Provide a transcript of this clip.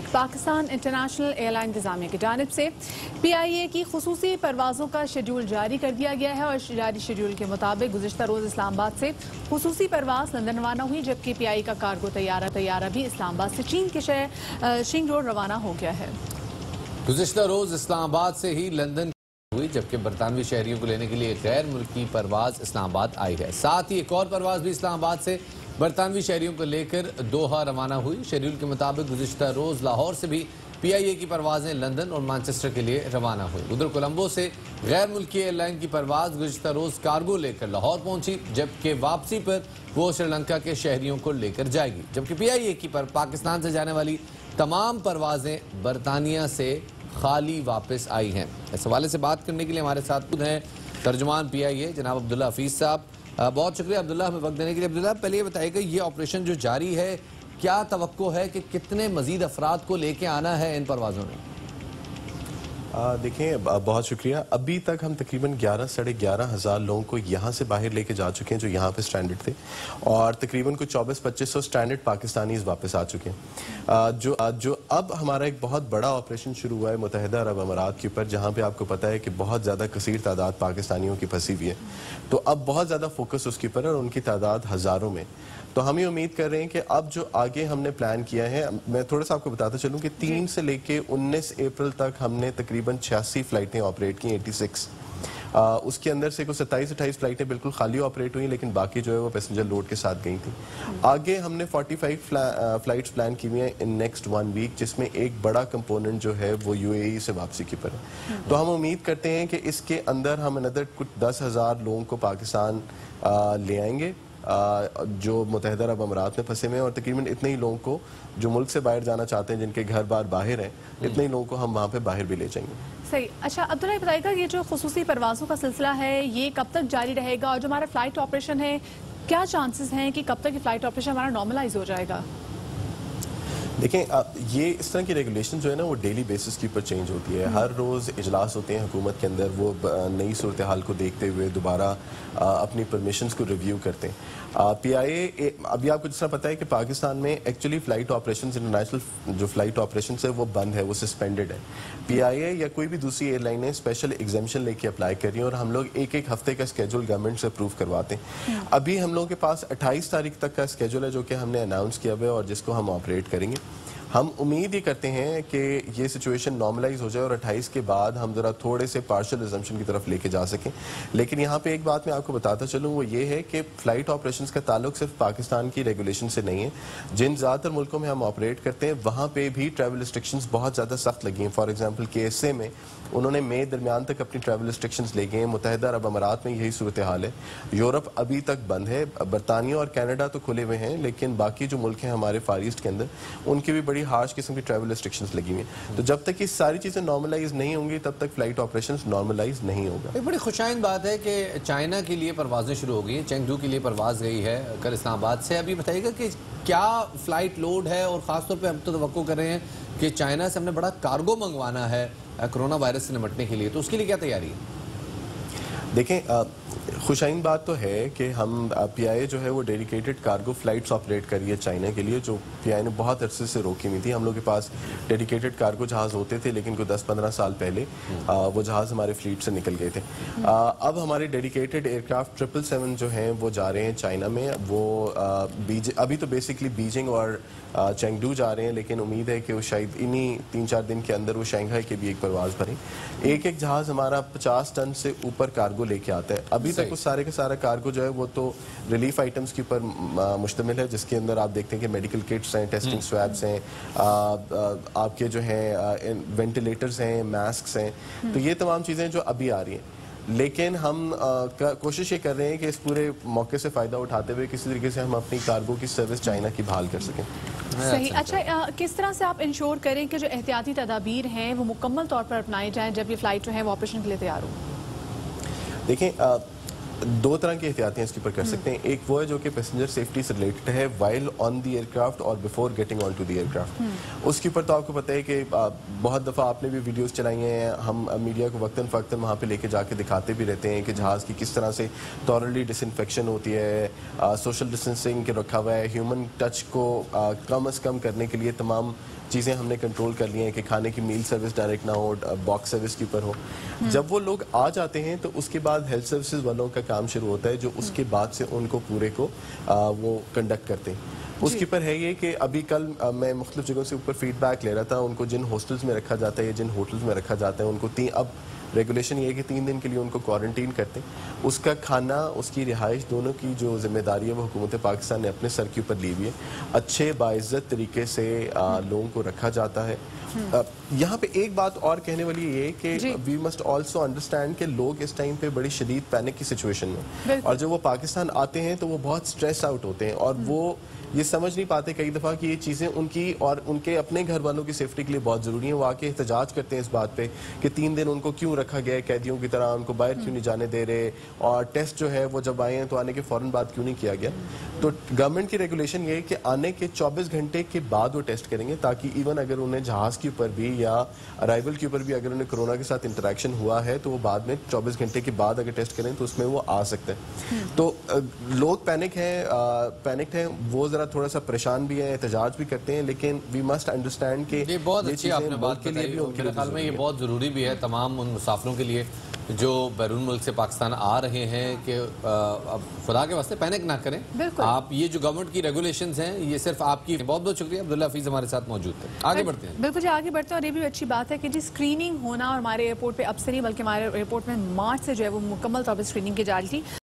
Pakistan international airline इंतजामिया की जानिब से PIA की खुसूसी परवाज़ों का शेड्यूल जारी कर दिया गया है और जारी शेड्यूल के मुताबिक गुज़िश्ता रोज़ इस्लामाबाद से खुसूसी परवाज़ लंदन रवाना हुई, जबकि PIA का कार्गो तैयारा भी इस्लामाबाद से चीन के शहर शिंग रोड रवाना हो गया है। गुज़िश्ता रोज़ इस्लामाबाद से ही लंदन हुई, जबकि बरतानवी शहरियों को लेने के लिए गैर मुल्की परवाज़ इस्लामाबाद आई है। साथ ही एक और परवाज़ भी इस्लामाबाद से बरतानवी शहरियों को लेकर दोहा रवाना हुई। शेड्यूल के मुताबिक गुज़िश्ता रोज़ लाहौर से भी PIA की परवाज़ें लंदन और मैनचेस्टर के लिए रवाना हुई। उधर कोलंबो से गैर मुल्की एयरलाइन की परवाज़ गुज़िश्ता रोज़ कार्गो लेकर लाहौर पहुंची, जबकि वापसी पर वो श्रीलंका के शहरियों को लेकर जाएगी। जबकि PIA की पाकिस्तान से जाने वाली तमाम परवाज़ें बरतानिया से खाली वापस आई हैं। इस हवाले से बात करने के लिए हमारे साथ खुद हैं तर्जुमान PIA जनाब अब्दुल्ला हफीज़ साहब। बहुत शुक्रिया अब्दुल्ला हमें वक्त देने के लिए। अब्दुल्ला, पहले ये बताइएगा, ये ऑपरेशन जो जारी है, क्या तवक्को है कि कितने मजीद अफराद को लेके आना है इन परवाज़ों में? देखिए, बहुत शुक्रिया। अभी तक हम तकरीबन 11 - 11,500 लोगों को यहाँ से बाहर लेके जा चुके हैं जो यहाँ पे स्ट्रैंडेड थे, और तकरीबन कुछ 24-2500 स्ट्रैंडेड पाकिस्तानीज वापस आ चुके हैं। जो अब हमारा एक बहुत बड़ा ऑपरेशन शुरू हुआ है मुत्तहिदा अरब अमारात के ऊपर, जहाँ पे आपको पता है कि बहुत ज़्यादा कसीर तादाद पाकिस्तानियों की फंसी हुई है, तो अब बहुत ज़्यादा फोकस उसके ऊपर है और उनकी तादाद हज़ारों में। तो हम ये उम्मीद कर रहे हैं कि अब जो आगे हमने प्लान किया है, मैं थोड़ा सा आपको बताता चलूँ कि 3 से लेके 19 अप्रैल तक हमने तकरीबन 86 फ़्लाइटें ऑपरेट की, 86। उसके अंदर से कुछ 27-28 फ़्लाइटें बिल्कुल खाली ऑपरेट हुई, लेकिन बाकी जो है वो पैसेंजर लोड के साथ गई थी। आगे हमने 45 फ़्लाइट्स प्लान की हुई हैं इन नेक्स्ट 1 वीक, जिसमें एक बड़ा कंपोनेंट जो है वो UAE से वापसी की पर है। तो हम उम्मीद करते हैं कि इसके अंदर हम अनदर कुछ 10,000 लोगों को पाकिस्तान ले आएंगे जो मुत्तहिदा अरब अमारात में फंसे हुए हैं, और तकरीबन इतने ही लोगों को जो मुल्क से बाहर जाना चाहते हैं, जिनके घर बार बाहर हैं, इतने ही लोगों को हम वहाँ पे बाहर भी ले जाएंगे। सही। अच्छा अब्दुल्ला, बताइएगा, ये जो खुसूसी परवाज़ों का सिलसिला है ये कब तक जारी रहेगा, और जो हमारा फ़्लाइट ऑपरेशन है क्या चांसेस हैं कि कब तक ये फ़्लाइट ऑपरेशन हमारा नॉर्मलाइज हो जाएगा? देखें, ये इस तरह की रेगुलेशन जो है ना वो डेली बेसिस के ऊपर चेंज होती है। हर रोज़ इजलास होते हैं हुकूमत के अंदर, वो नई सूरत हाल को देखते हुए दोबारा अपनी परमिशंस को रिव्यू करते हैं। PIA अभी आपको जिस तरह पता है कि पाकिस्तान में एक्चुअली फ़्लाइट ऑपरेशंस, इंटरनेशनल जो फ़्लाइट ऑपरेशंस है वो बंद है, वो सस्पेंडेड है। PIA या कोई भी दूसरी एयरलाइनें स्पेशल एग्जामिशन लेके अप्लाई कर रही हैं, और हम लोग एक हफ्ते का स्केड्यूल गवर्नमेंट से अप्रूव करवाते हैं। अभी हम लोगों के पास 28 तारीख तक का स्केड्यूल है जो कि हमने अनाउंस किया हुआ है और जिसको हम ऑपरेट करेंगे। हम उम्मीद ही करते हैं कि ये सिचुएशन नॉर्मलाइज हो जाए और 28 के बाद हम ज़रा थोड़े से पार्शियल रिजम्पशन की तरफ लेके जा सकें। लेकिन यहाँ पे एक बात मैं आपको बताता चलूँ, वो ये है कि फ़्लाइट ऑपरेशंस का ताल्लुक सिर्फ पाकिस्तान की रेगुलेशन से नहीं है। जिन ज़्यादातर मुल्कों में हम ऑपरेट करते हैं वहाँ पे भी ट्रैवल रिस्ट्रिक्शंस बहुत ज़्यादा सख्त लगी हैं। फॉर एग्जाम्पल KSA में उन्होंने मई दरमियान तक अपनी ट्रैवल रिस्ट्रिक्शंस ले गए हैं। मुत्तहिदा अरब अमारात में यही सूरत हाल है। यूरोप अभी तक बंद है, बरतानिया और कनाडा तो खुले हुए हैं, लेकिन बाकी जो मुल्क हैं हमारे फार ईस्ट के अंदर, उनकी भी बड़ी हार्श किस्म की ट्रैवल रिस्ट्रिक्शंस लगी हुई हैं। तो जब तक ये सारी चीज़ें नॉर्मलाइज नहीं होंगी तब तक फ्लाइट ऑपरेशंस नॉर्मलाइज नहीं होगा। एक बड़ी खुशाइन बात है कि चाइना के लिए परवाज़ें शुरू हो गई हैं। चेंगडू के लिए परवाज़ गई है कल इस्लामाबाद से। अभी बताइएगा कि क्या फ़्लाइट लोड है, और ख़ासतौर पर हम तो तवक्को कर रहे हैं कि चाइना से हमने बड़ा कार्गो मंगवाना है कोरोना वायरस से निपटने के लिए, तो उसके लिए क्या तैयारी है? देखें, खुशाइन बात तो है कि हम PIA जो है वो डेडिकेटेड कार्गो फ्लाइट्स ऑपरेट करी है चाइना के लिए, जो PIA ने बहुत अरसे से रोकी हुई थी। हम लोग के पास डेडिकेटेड कार्गो जहाज़ होते थे, लेकिन कोई 10-15 साल पहले वो जहाज़ हमारे फ्लीट से निकल गए थे। अब हमारे डेडिकेटेड एयरक्राफ्ट 777 जो हैं वो जा रहे हैं चाइना में। वो अभी तो बेसिकली बीजिंग और चेंगडू जा रहे हैं, लेकिन उम्मीद है कि वो शायद इन्हीं 3-4 दिन के अंदर वो शंघाई के भी एक परवाज़ भरें। एक जहाज़ हमारा 50 टन से ऊपर कार्गो लेके आता है। अभी तक उस सारे का सारा कार्गो जो है वो तो रिलीफ आइटम्स के ऊपर मुश्तमिल है, जिसके अंदर आप देखते हैं कि मेडिकल किट्स हैं, टेस्टिंग स्वैब्स हैं, आपके जो हैं वेंटिलेटर्स हैं, मास्क हैं। तो ये तमाम चीज़ें जो अभी आ रही हैं, लेकिन हम कोशिश ये कर रहे हैं कि इस पूरे मौके से फ़ायदा उठाते हुए किसी तरीके से हम अपनी कार्गो की सर्विस चाइना की बहाल कर सकें। सही। अच्छा, किस तरह से आप इंश्योर करें कि जो एहतियाती तदाबीर हैं वो मुकम्मल तौर पर अपनाई जाएँ जब ये फ़्लाइट जो है वो ऑपरेशन के लिए तैयार हो? देखें, 2 तरह की एहतियातें इसके ऊपर कर सकते हैं। एक वो है जो कि पैसेंजर सेफ्टी से रिलेटेड है, वाइल ऑन दी एयरक्राफ्ट और before getting on to the aircraft. उसके ऊपर तो आपको पता है कि बहुत दफ़ा आपने भी वीडियोस चलाई हैं, हम मीडिया को वक्तन फ़क्तन वहाँ पे लेके जाके दिखाते भी रहते हैं कि जहाज़ की किस तरह से थॉरली डिसइंफेक्शन होती है, सोशल डिस्टेंसिंग के रखा हुआ है, ह्यूमन टच को कम अज़ कम करने के लिए तमाम चीज़ें हमने कंट्रोल कर ली हैं कि खाने की मील सर्विस डायरेक्ट ना हो, बॉक्स सर्विस के ऊपर हो। जब वो लोग आ जाते हैं तो उसके बाद हेल्थ सर्विसेज वालों का काम शुरू होता है, जो उसके बाद से उनको पूरे को वो कंडक्ट करते हैं। उसके ऊपर है ये कि अभी कल मैं मुख्तलिफ जगहों से ऊपर फीडबैक ले रहा था, उनको जिन हॉस्टल्स में रखा जाता है या जिन होटल्स में रखा जाता है, उनको अब रेगुलेशन ये है कि 3 दिन के लिए उनको क्वारंटीन करते हैं। उसका खाना, उसकी रिहाइश, दोनों की जो जिम्मेदारी है वो हुकूमत पाकिस्तान ने अपने सर के ऊपर ली हुई है। अच्छे बाइज्जत तरीके से लोगों को रखा जाता है। यहाँ पे एक बात और कहने वाली ये कि वी मस्ट ऑल्सो अंडरस्टैंड कि लोग इस टाइम पे बड़ी शदीद पैनिक की सिचुएशन में, और जब वो पाकिस्तान आते हैं तो वो बहुत स्ट्रेस आउट होते हैं और वो ये समझ नहीं पाते कई दफ़ा कि ये चीज़ें उनकी और उनके अपने घर वालों की सेफ्टी के लिए बहुत ज़रूरी है। वो आके एहतजाज करते हैं इस बात पे कि 3 दिन उनको क्यों रखा गया है कैदियों की तरह, उनको बाहर क्यों नहीं जाने दे रहे, और टेस्ट जो है वो जब आए हैं तो आने के फ़ौरन बाद क्यों नहीं किया गया। तो गवर्नमेंट की रेगुलेशन ये है कि आने के 24 घंटे के बाद वो टेस्ट करेंगे, ताकि इवन अगर उन्हें जहाज़ के ऊपर भी या अराइवल के ऊपर भी अगर उन्हें कोरोना के साथ इंटरेक्शन हुआ है तो वो बाद में 24 घंटे के बाद अगर टेस्ट करें तो उसमें वो आ सकते हैं। तो लोग पैनिक हैं, वो ज़रा थोड़ा सा परेशान भी है, एहतजाज भी करते हैं, लेकिन वी मस्ट अंडरस्टैंड कि ये बहुत अच्छी आपने बात के लिए भी मेरे ख्याल में ये बहुत ज़रूरी भी है तमाम उन मुसाफिरों के लिए जो बैरून मुल्क से पाकिस्तान आ रहे हैं कि अब खुदा के वास्ते पैनिक ना करें आप। ये जो गवर्नमेंट की रेगुलेशंस हैं ये सिर्फ आपकी। बहुत बहुत शुक्रिया, अब्दुल्ला हफीज हमारे साथ मौजूद थे। आगे बढ़ते हैं। बिल्कुल जी, आगे बढ़ते हैं। और ये भी अच्छी बात है कि जी स्क्रीनिंग होना, और हमारे एयरपोर्ट पे अब से नहीं बल्कि हमारे एयरपोर्ट में मार्च से जो है वो मुकम्मल तौर पर स्क्रीनिंग की जा रही थी।